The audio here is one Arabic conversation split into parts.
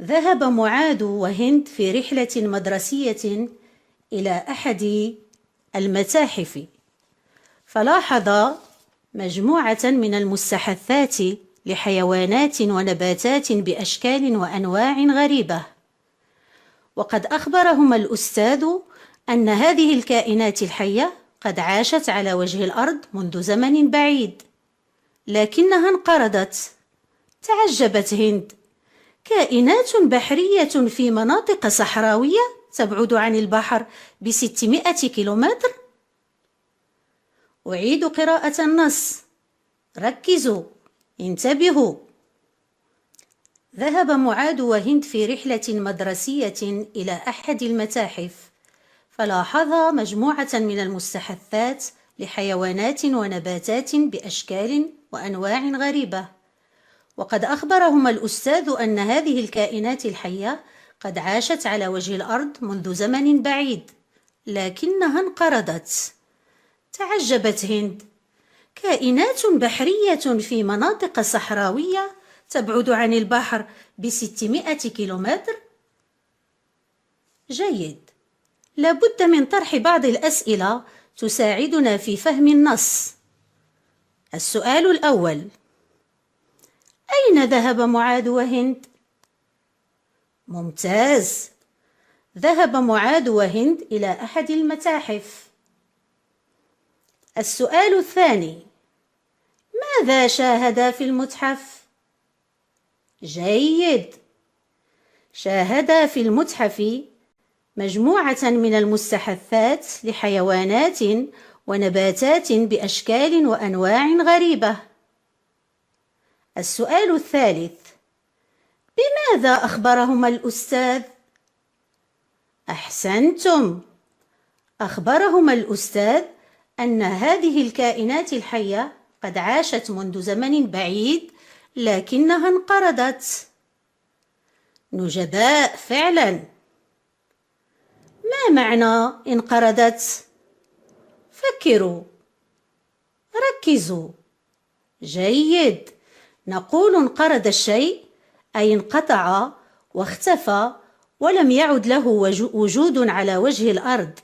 ذهب معاذ وهند في رحلة مدرسية إلى أحد المتاحف، فلاحظ مجموعة من المستحثات لحيوانات ونباتات بأشكال وأنواع غريبة، وقد أخبرهما الأستاذ أن هذه الكائنات الحية قد عاشت على وجه الأرض منذ زمن بعيد، لكنها انقرضت. تعجبت هند: كائنات بحرية في مناطق صحراوية تبعد عن البحر ب600 كيلومتر؟ أعيد قراءة النص، ركزوا، انتبهوا. ذهب معاذ وهند في رحلة مدرسية إلى أحد المتاحف، فلاحظا مجموعة من المستحثات لحيوانات ونباتات بأشكال وأنواع غريبة، وقد أخبرهما الأستاذ أن هذه الكائنات الحية قد عاشت على وجه الأرض منذ زمن بعيد، لكنها انقرضت. تعجبت هند: كائنات بحرية في مناطق صحراوية تبعد عن البحر ب600 كيلومتر؟ جيد، لابد من طرح بعض الأسئلة تساعدنا في فهم النص. السؤال الأول: أين ذهب معاذ وهند؟ ممتاز، ذهب معاذ وهند إلى أحد المتاحف. السؤال الثاني: ماذا شاهدا في المتحف؟ جيد، شاهدا في المتحف مجموعة من المستحثات لحيوانات ونباتات بأشكال وأنواع غريبة. السؤال الثالث: بماذا أخبرهما الأستاذ؟ أحسنتم، أخبرهما الأستاذ أن هذه الكائنات الحية قد عاشت منذ زمن بعيد، لكنها انقرضت. نجباء فعلا. ما معنى انقرضت؟ فكروا، ركزوا. جيد، نقول انقرض الشيء أي انقطع واختفى ولم يعد له وجود على وجه الأرض.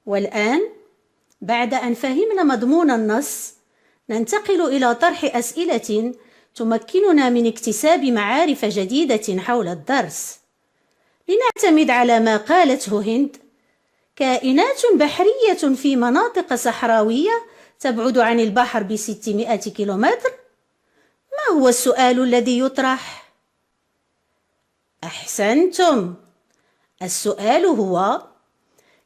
والآن بعد أن فهمنا مضمون النص، ننتقل إلى طرح أسئلة تمكننا من اكتساب معارف جديدة حول الدرس. لنعتمد على ما قالته هند: كائنات بحرية في مناطق صحراوية تبعد عن البحر ب600 كيلومتر. ما هو السؤال الذي يطرح؟ أحسنتم، السؤال هو: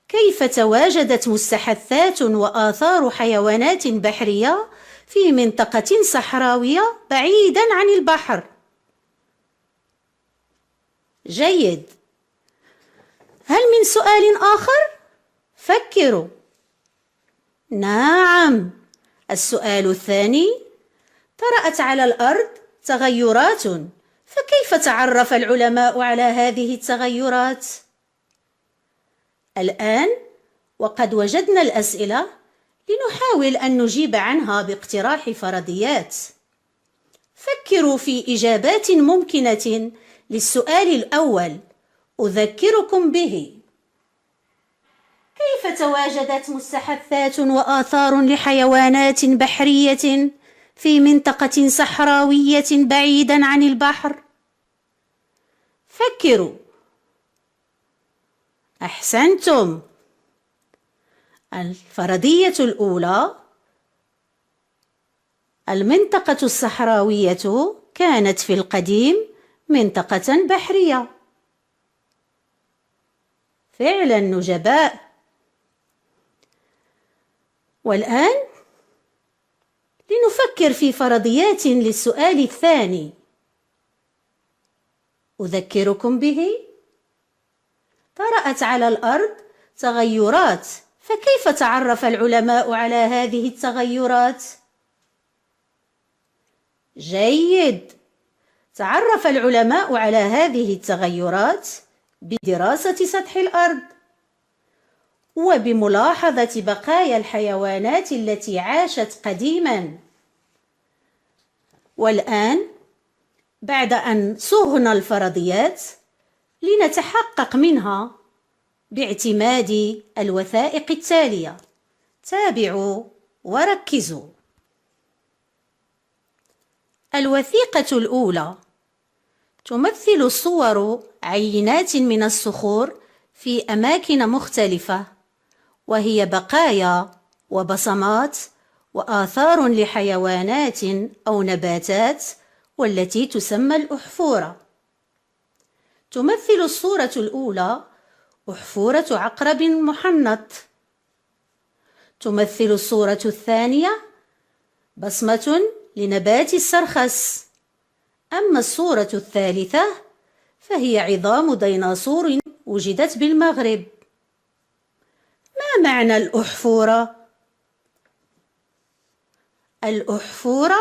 كيف تواجدت مستحثات وآثار حيوانات بحرية في منطقة صحراوية بعيداً عن البحر؟ جيد، هل من سؤال آخر؟ فكروا. نعم، السؤال الثاني: طرأت على الأرض تغيرات، فكيف تعرف العلماء على هذه التغيرات؟ الآن وقد وجدنا الأسئلة، لنحاول أن نجيب عنها باقتراح فرضيات. فكروا في إجابات ممكنة للسؤال الأول، أذكركم به. كيف تواجدت مستحثات وآثار لحيوانات بحرية في منطقة صحراوية بعيداً عن البحر؟ فكروا. أحسنتم. الفرضية الأولى: المنطقة الصحراوية كانت في القديم منطقة بحرية. فعلا نجباء. والآن لنفكر في فرضيات للسؤال الثاني، أذكركم به. طرأت على الأرض تغيرات، فكيف تعرف العلماء على هذه التغيرات؟ جيد، تعرف العلماء على هذه التغيرات بدراسة سطح الأرض وبملاحظة بقايا الحيوانات التي عاشت قديما. والآن بعد أن صوغنا الفرضيات لنتحقق منها باعتماد الوثائق التالية. تابعوا وركزوا. الوثيقة الأولى تمثل صور عينات من الصخور في أماكن مختلفة، وهي بقايا وبصمات وآثار لحيوانات أو نباتات، والتي تسمى الأحفورة. تمثل الصورة الأولى أحفورة عقرب محنط. تمثل الصورة الثانية بصمة لنبات السرخس. أما الصورة الثالثة فهي عظام ديناصور وجدت بالمغرب. ما معنى الأحفورة؟ الأحفورة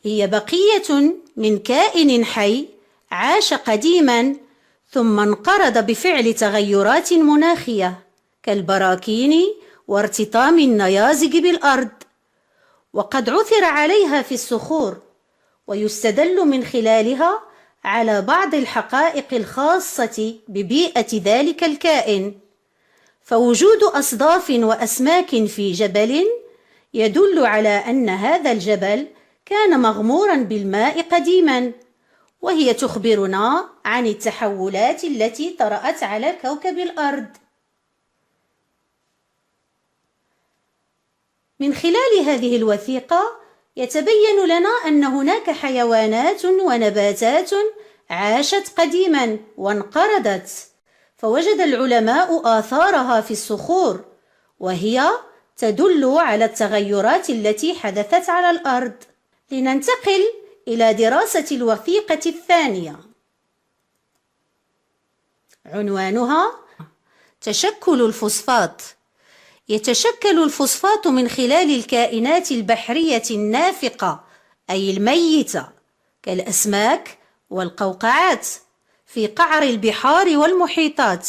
هي بقية من كائن حي عاش قديما ثم انقرض بفعل تغيرات مناخية كالبراكين وارتطام النيازك بالأرض، وقد عثر عليها في الصخور، ويستدل من خلالها على بعض الحقائق الخاصة ببيئة ذلك الكائن. فوجود أصداف وأسماك في جبل يدل على أن هذا الجبل كان مغمورا بالماء قديما، وهي تخبرنا عن التحولات التي طرأت على كوكب الأرض. من خلال هذه الوثيقة يتبين لنا أن هناك حيوانات ونباتات عاشت قديما وانقرضت، فوجد العلماء آثارها في الصخور، وهي تدل على التغيرات التي حدثت على الأرض. لننتقل إلى دراسة الوثيقة الثانية، عنوانها تشكل الفوسفات. يتشكل الفوسفات من خلال الكائنات البحرية النافقة أي الميتة كالأسماك والقوقعات في قعر البحار والمحيطات،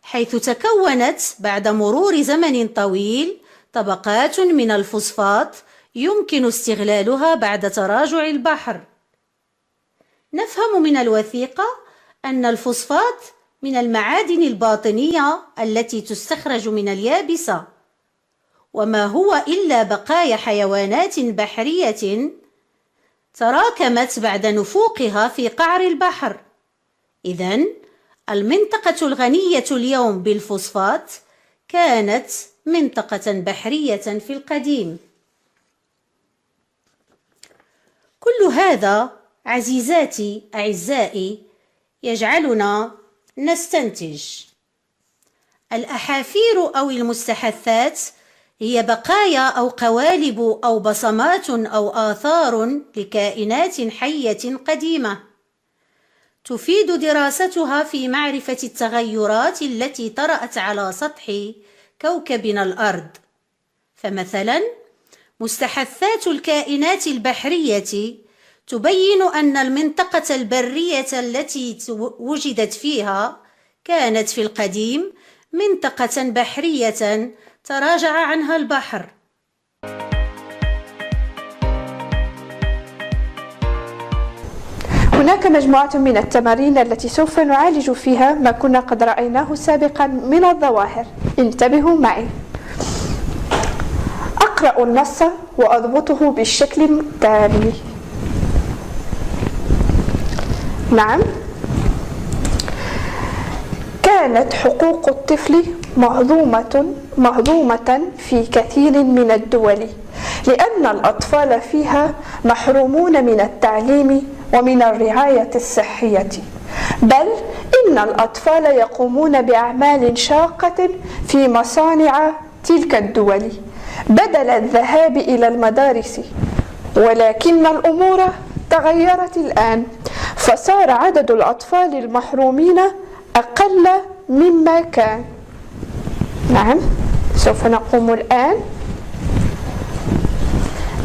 حيث تكونت بعد مرور زمن طويل طبقات من الفوسفات يمكن استغلالها بعد تراجع البحر. نفهم من الوثيقة أن الفوسفات من المعادن الباطنية التي تستخرج من اليابسة، وما هو إلا بقايا حيوانات بحرية تراكمت بعد نفوقها في قعر البحر. إذن المنطقة الغنية اليوم بالفوسفات كانت منطقة بحرية في القديم. كل هذا عزيزاتي أعزائي يجعلنا نستنتج. الأحافير أو المستحثات هي بقايا أو قوالب أو بصمات أو آثار لكائنات حية قديمة، تفيد دراستها في معرفة التغيرات التي طرأت على سطح كوكبنا الأرض. فمثلا مستحثات الكائنات البحرية تبين أن المنطقة البرية التي وجدت فيها كانت في القديم منطقة بحرية تراجع عنها البحر. هناك مجموعة من التمارين التي سوف نعالج فيها ما كنا قد رأيناه سابقا من الظواهر. انتبهوا معي. أقرأ النص وأضبطه بالشكل التالي. نعم، كانت حقوق الطفل مهضومة في كثير من الدول، لأن الأطفال فيها محرومون من التعليم ومن الرعاية الصحية، بل إن الأطفال يقومون بأعمال شاقة في مصانع تلك الدول بدل الذهاب إلى المدارس. ولكن الأمور تغيرت الآن، فصار عدد الأطفال المحرومين أقل مما كان. نعم، سوف نقوم الآن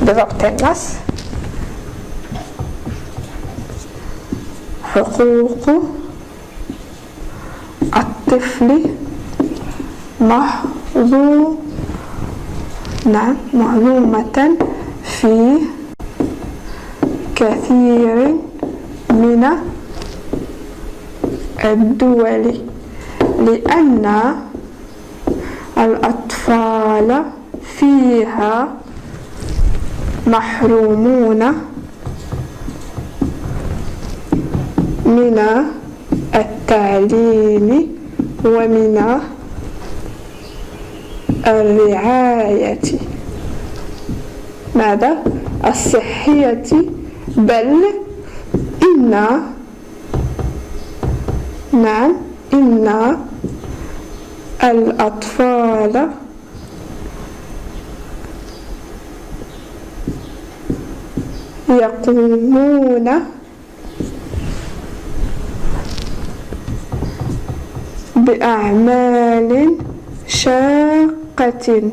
بضبط النص. حقوق الطفل مهضومة في كثير من الدول لأن الأطفال فيها محرومون من التعليم ومن الرعاية ماذا؟ الصحية، بل إن الأطفال يقومون بأعمال شاقة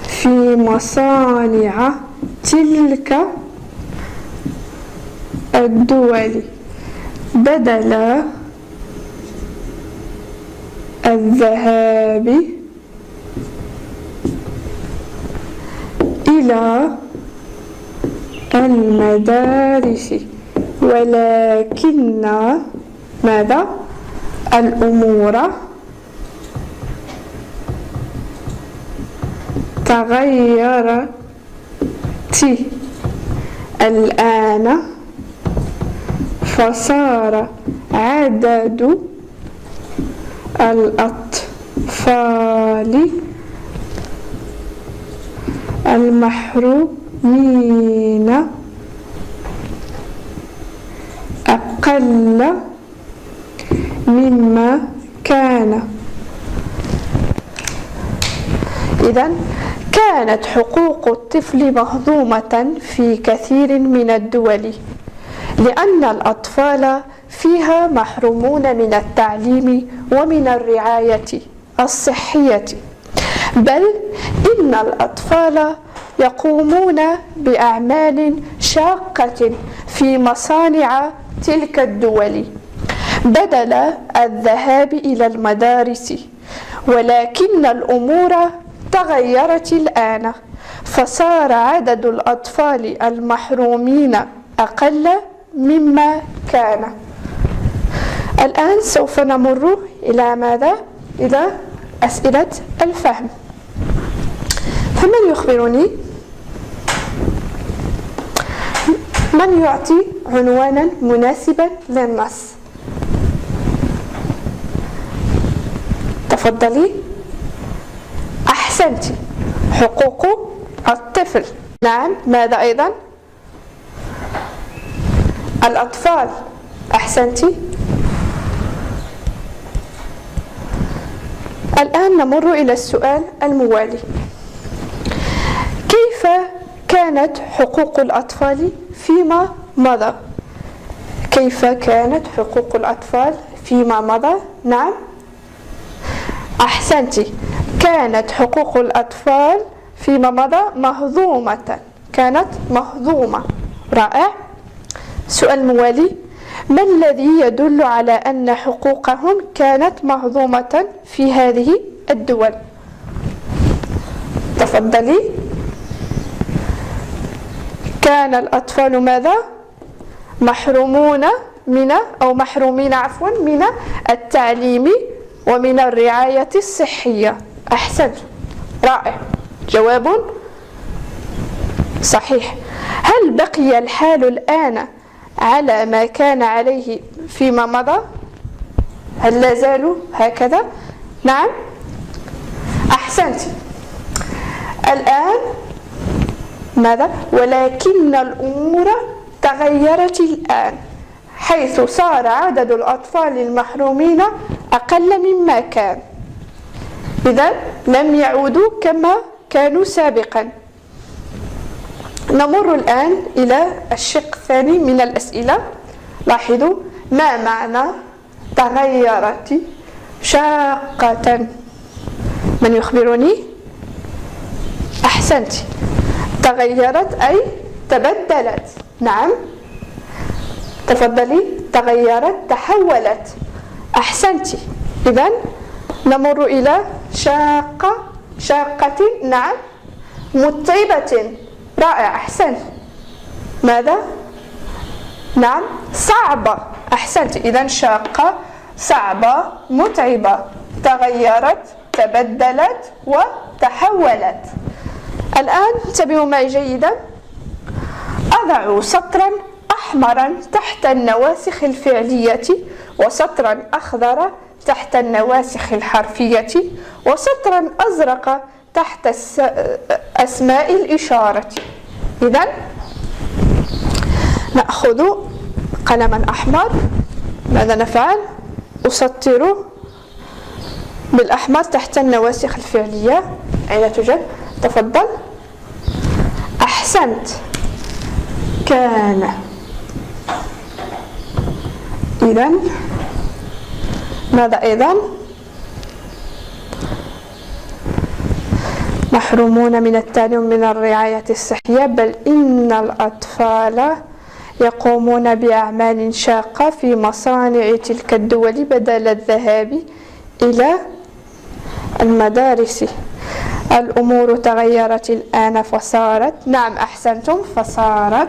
في مصانع تلك الدول بدل الذهاب إلى المدارس، ولكن ماذا؟ الأمور تغيرت الآن، فصار عدد الأطفال المحرومين أقل مما كان. إذن كانت حقوق الطفل مهضومة في كثير من الدول لأن الأطفال فيها محرومون من التعليم ومن الرعاية الصحية، بل إن الأطفال يقومون بأعمال شاقة في مصانع تلك الدول بدل الذهاب إلى المدارس، ولكن الأمور تغيرت الآن، فصار عدد الأطفال المحرومين أقل مما كان. الآن سوف نمر إلى ماذا؟ إلى أسئلة الفهم. فمن يخبرني؟ من يعطي عنوانا مناسبا للنص؟ تفضلي. أحسنت، حقوق الطفل. نعم، ماذا أيضا؟ الأطفال. أحسنت. الآن نمر إلى السؤال الموالي. كيف كانت حقوق الأطفال فيما مضى؟ كيف كانت حقوق الأطفال فيما مضى؟ نعم، أحسنت، كانت حقوق الأطفال فيما مضى مهضومة، كانت مهضومة. رائع. سؤال موالي: ما الذي يدل على أن حقوقهم كانت مهضومة في هذه الدول؟ تفضلي. كان الأطفال ماذا؟ محرومين من التعليم ومن الرعاية الصحية. أحسنت، رائع، جواب صحيح. هل بقي الحال الآن على ما كان عليه فيما مضى؟ هل لا زالوا هكذا؟ نعم، أحسنت. الآن ماذا؟ ولكن الأمور تغيرت الآن، حيث صار عدد الأطفال المحرومين أقل مما كان. إذن لم يعودوا كما كانوا سابقا. نمر الآن إلى الشق الثاني من الأسئلة. لاحظوا ما معنى تغيرت شاقة؟ من يخبرني؟ أحسنت، تغيرت أي تبدلت. نعم، تفضلي. تغيرت، تحولت. أحسنت. إذن نمر إلى شاقة. نعم، متعبة. رائع، أحسنت. ماذا؟ نعم صعبة. أحسنت. إذا شاقة، صعبة، متعبة، تغيرت، تبدلت وتحولت. الآن انتبهوا معي جيدا. أضع سطرا أحمرا تحت النواسخ الفعلية، وسطرا أخضر تحت النواسخ الحرفية، وسطرا أزرق تحت أسماء الإشارة. إذن نأخذ قلما أحمر. ماذا نفعل؟ أسطر بالأحمر تحت النواسخ الفعلية. أين توجد؟ تفضل. أحسنت. كان. إذن ماذا أيضا؟ محرومون من التعليم من الرعاية الصحية، بل إن الأطفال يقومون بأعمال شاقة في مصانع تلك الدول بدل الذهاب إلى المدارس. الأمور تغيرت الآن فصارت. نعم أحسنتم. فصارت.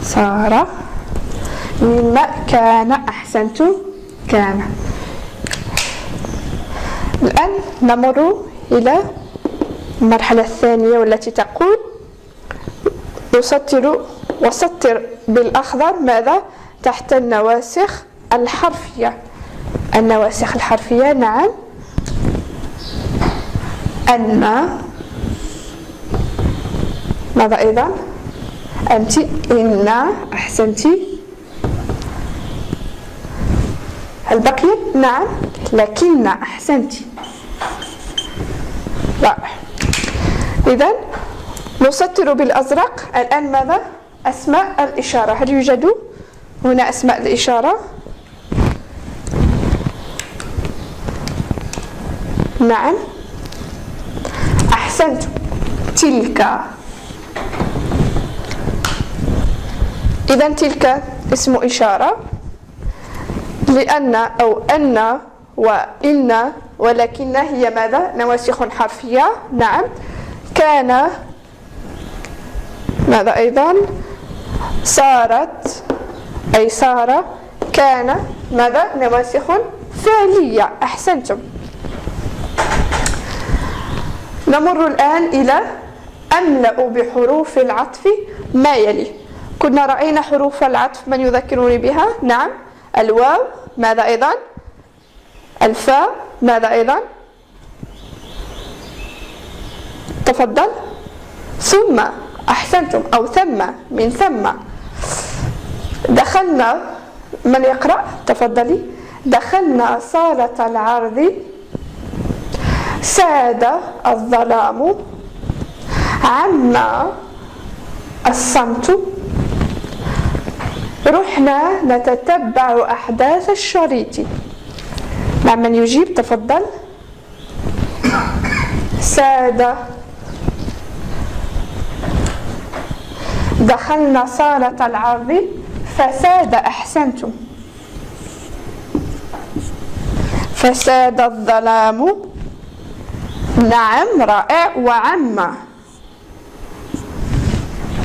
صار. مما كان. أحسنتم. كان. الآن نمر إلى المرحلة الثانية والتي تقول وسطر بالأخضر ماذا؟ تحت النواسخ الحرفية. النواسخ الحرفية نعم. أن. ماذا أيضا؟ أنت. إن. أحسنت. هل بقيت؟ نعم. لكن. أحسنت. رائع. إذن نسطر بالأزرق الآن ماذا؟ أسماء الإشارة. هل يوجد هنا أسماء الإشارة؟ نعم أحسنت. تلك. إذن تلك اسم إشارة، لأن أو أن وإن ولكن هي ماذا؟ نواسخ حرفية. نعم. كان. ماذا أيضا؟ صارت أي صار. كان ماذا؟ نواسخ فعلية. أحسنتم. نمر الآن إلى أملأ بحروف العطف ما يلي. كنا رأينا حروف العطف، من يذكرني بها؟ نعم. الواو. ماذا أيضا؟ الفاء. ماذا أيضا؟ تفضل. ثم. أحسنتم. أو ثم. من ثم. دخلنا. من يقرأ؟ تفضلي. دخلنا صالة العرض. ساد الظلام. عم الصمت. رحنا نتتبع أحداث الشريط. نعم من يجيب؟ تفضل. ساد. دخلنا صالة العرض فساد. أحسنتم. فساد الظلام. نعم رائع. وعم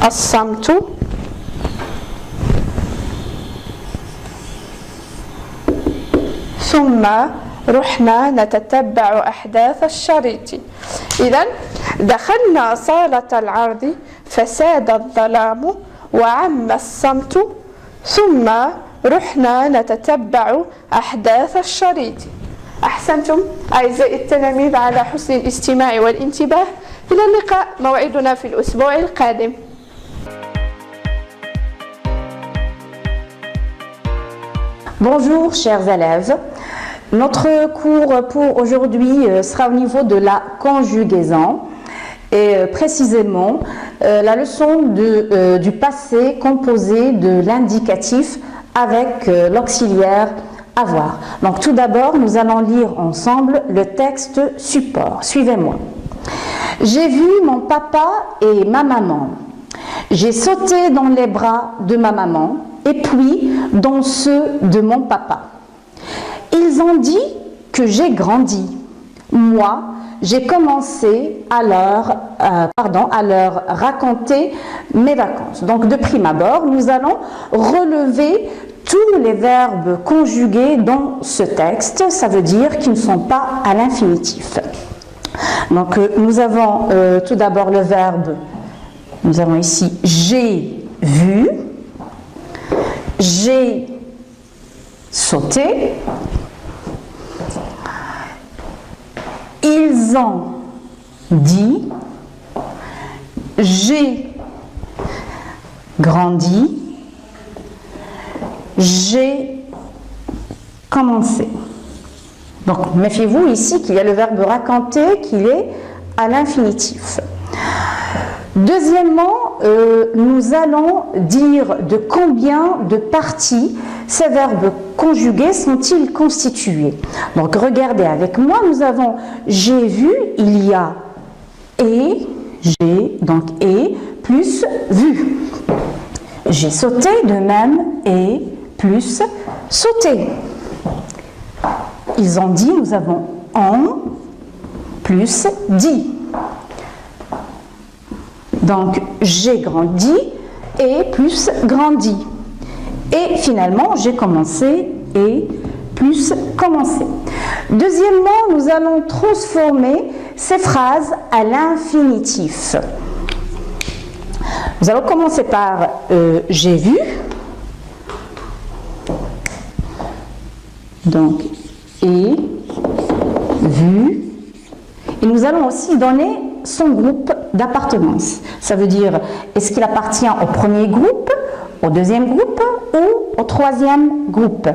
الصمت. ثم رحنا نتتبع أحداث الشريط. إذن دخلنا صالة العرض فساد الظلام وعم الصمت ثم رحنا نتتبع أحداث الشريط. أحسنتم أعزائي التلاميذ على حسن الاستماع والانتباه. إلى اللقاء. موعدنا في الأسبوع القادم. Bonjour chers élèves, notre cours pour aujourd'hui sera au niveau de la conjugaison et précisément la leçon du passé composé de l'indicatif avec l'auxiliaire avoir. Donc tout d'abord nous allons lire ensemble le texte support. Suivez-moi. J'ai vu mon papa et ma maman. J'ai sauté dans les bras de ma maman et puis dans ceux de mon papa. Ils ont dit que j'ai grandi. Moi, j'ai commencé à leur raconter mes vacances. Donc de prime abord, nous allons relever tous les verbes conjugués dans ce texte. Ça veut dire qu'ils ne sont pas à l'infinitif. Donc nous avons tout d'abord le verbe, nous avons ici j'ai vu, j'ai sauté, ils ont dit, j'ai grandi, j'ai commencé. Donc, méfiez-vous ici qu'il y a le verbe raconter qui est à l'infinitif. Deuxièmement, nous allons dire de combien de parties ces verbes conjugués sont-ils constitués. Donc, regardez avec moi, nous avons j'ai vu, il y a et, j'ai, donc et, plus vu. J'ai sauté, de même, et, plus sauté. Ils ont dit, nous avons en, plus dit. Donc, j'ai grandi et plus grandi. Et finalement, j'ai commencé et plus commencé. Deuxièmement, nous allons transformer ces phrases à l'infinitif. Nous allons commencer par j'ai vu. Donc, et, vu. Et nous allons aussi donner son groupe d'appartenance. Ça veut dire, est-ce qu'il appartient au premier groupe, au deuxième groupe ou au troisième groupe?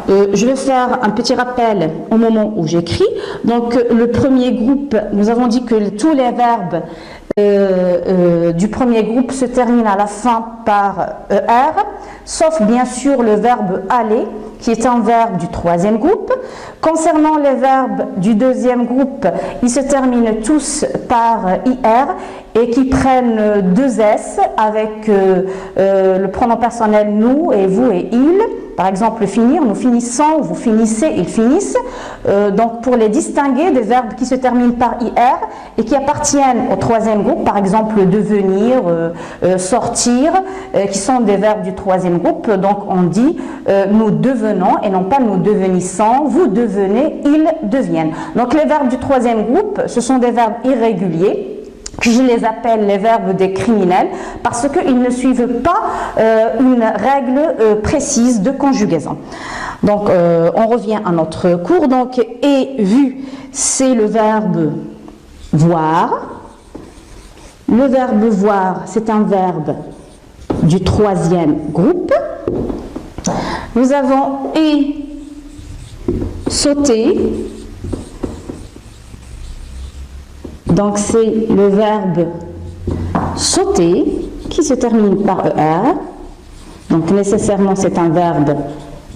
Je vais faire un petit rappel au moment où j'écris. Donc, le premier groupe, nous avons dit que tous les verbes du premier groupe se terminent à la fin par ER, sauf bien sûr le verbe aller, qui est un verbe du troisième groupe. Concernant les verbes du deuxième groupe, ils se terminent tous par IR et qui prennent deux S avec le pronom personnel nous et vous et il. Par exemple, finir, nous finissons, vous finissez, ils finissent. Donc, pour les distinguer des verbes qui se terminent par IR et qui appartiennent au troisième groupe, par exemple devenir, sortir, qui sont des verbes du troisième groupe. Donc, on dit nous devenons et non pas nous devenissons, vous devenez, ils deviennent. Donc, les verbes du troisième groupe, ce sont des verbes irréguliers. Je les appelle les verbes des criminels parce qu'ils ne suivent pas une règle précise de conjugaison. Donc, on revient à notre cours. Donc, et vu, c'est le verbe voir. Le verbe voir, c'est un verbe du troisième groupe. Nous avons et sauter. Donc, c'est le verbe sauter qui se termine par ER. Donc, nécessairement, c'est un verbe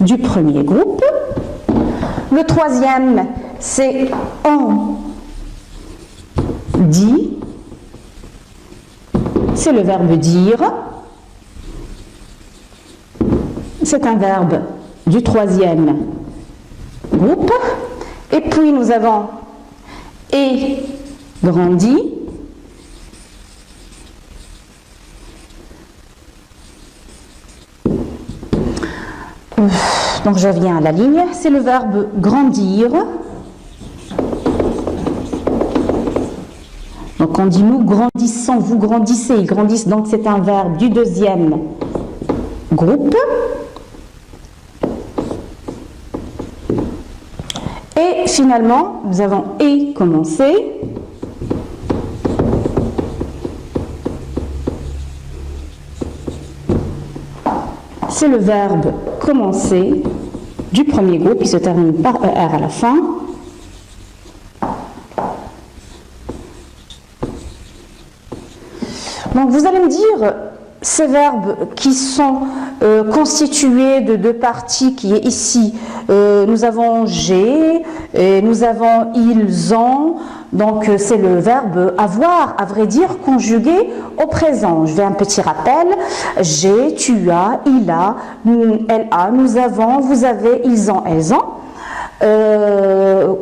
du premier groupe. Le troisième, c'est on dit. C'est le verbe dire. C'est un verbe du troisième groupe. Et puis, nous avons et grandi. Donc je reviens à la ligne. C'est le verbe grandir. Donc on dit nous grandissons, vous grandissez, ils grandissent. Donc c'est un verbe du deuxième groupe. Et finalement, nous avons et commencé. C'est le verbe commencer du premier groupe, il se termine par ER à la fin. Donc vous allez me dire, ces verbes qui sont constitués de deux parties qui est ici, nous avons j'ai, et nous avons ils ont, donc c'est le verbe avoir, à vrai dire, conjugué au présent. Je fais un petit rappel, j'ai, tu as, il a, elle a, nous avons, vous avez, ils ont, elles ont.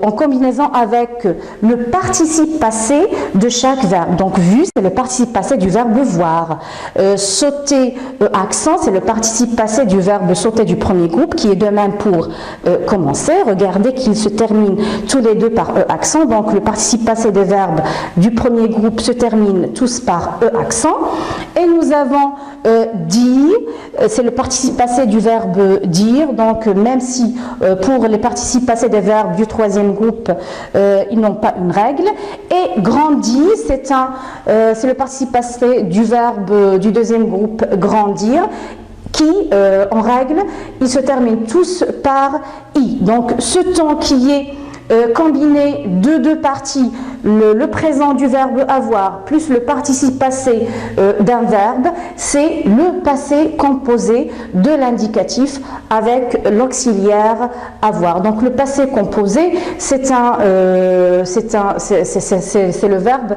en combinaison avec le participe passé de chaque verbe. Donc vu, c'est le participe passé du verbe voir. Sauter, accent, c'est le participe passé du verbe sauter du premier groupe, qui est de même pour commencer. Regardez qu'ils se terminent tous les deux par accent. Donc le participe passé des verbes du premier groupe se terminent tous par accent. Et nous avons dire, c'est le participe passé du verbe dire. Donc même si pour les participes passés des verbes du troisième groupe, ils n'ont pas une règle. Et grandir, c'est le participe passé du verbe du deuxième groupe grandir, qui, en règle, ils se terminent tous par i. Donc ce temps qui est combiné de deux parties, le présent du verbe avoir plus le participe passé d'un verbe, c'est le passé composé de l'indicatif avec l'auxiliaire avoir. Donc le passé composé, c'est le verbe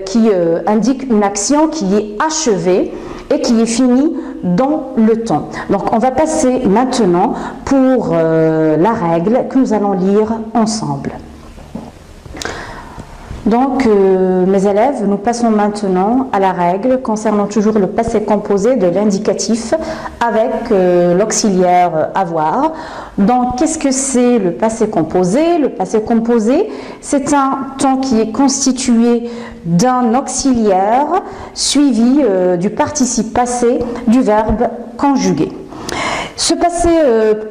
qui indique une action qui est achevée et qui est finie dans le temps. Donc on va passer maintenant pour la règle que nous allons lire ensemble. Donc, mes élèves, nous passons maintenant à la règle concernant toujours le passé composé de l'indicatif avec l'auxiliaire avoir. Donc, qu'est-ce que c'est le passé composé? Le passé composé, c'est un temps qui est constitué d'un auxiliaire suivi du participe passé du verbe conjugué. Ce passé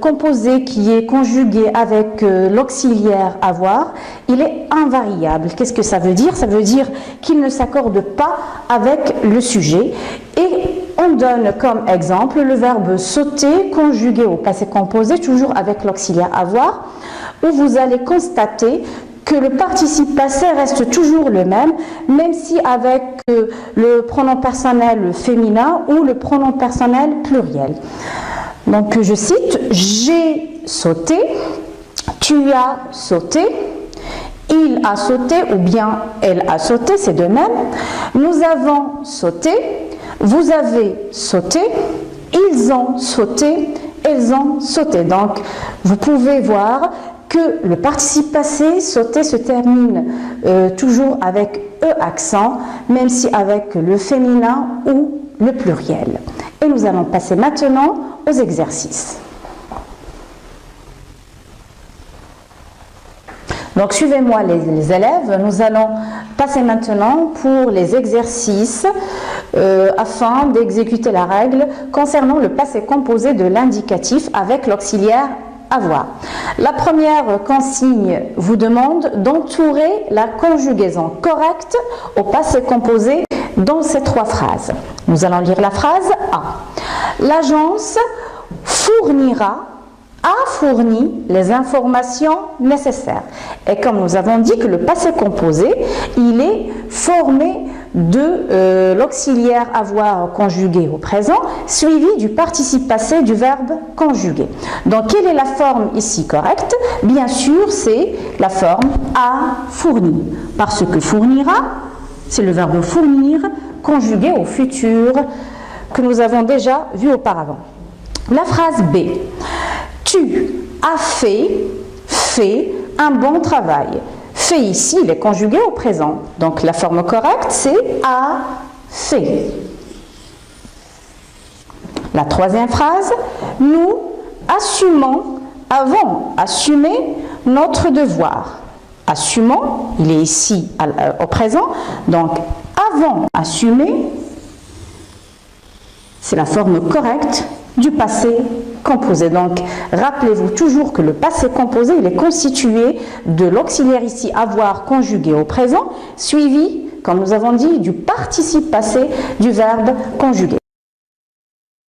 composé qui est conjugué avec l'auxiliaire avoir, il est invariable. Qu'est-ce que ça veut dire? Ça veut dire qu'il ne s'accorde pas avec le sujet. Et on donne comme exemple le verbe sauter conjugué au passé composé, toujours avec l'auxiliaire avoir, où vous allez constater que le participe passé reste toujours le même si avec le pronom personnel féminin ou le pronom personnel pluriel. Donc je cite, j'ai sauté, tu as sauté, il a sauté ou bien elle a sauté, c'est de même. Nous avons sauté, vous avez sauté, ils ont sauté, elles ont sauté. Donc vous pouvez voir que le participe passé sauter se termine toujours avec E accent, même si avec le féminin ou le pluriel. Et nous allons passer maintenant aux exercices. Donc suivez-moi les élèves, nous allons passer maintenant pour les exercices afin d'exécuter la règle concernant le passé composé de l'indicatif avec l'auxiliaire avoir. La première consigne vous demande d'entourer la conjugaison correcte au passé composé dans ces trois phrases. Nous allons lire la phrase A. L'agence fournira, a fourni les informations nécessaires. Et comme nous avons dit que le passé composé, il est formé de l'auxiliaire avoir conjugué au présent, suivi du participe passé du verbe conjugué. Donc, quelle est la forme ici correcte? Bien sûr, c'est la forme a fourni, parce que fournira, c'est le verbe fournir, conjugué au futur, que nous avons déjà vu auparavant. La phrase B. Tu as fait un bon travail. Fait ici, il est conjugué au présent. Donc la forme correcte, c'est a fait. La troisième phrase. Nous avons assumé notre devoir. Assumons, il est ici au présent. Donc avons assumé, c'est la forme correcte du passé composé. Donc, rappelez-vous toujours que le passé composé, il est constitué de l'auxiliaire ici avoir conjugué au présent, suivi, comme nous avons dit, du participe passé du verbe conjugué.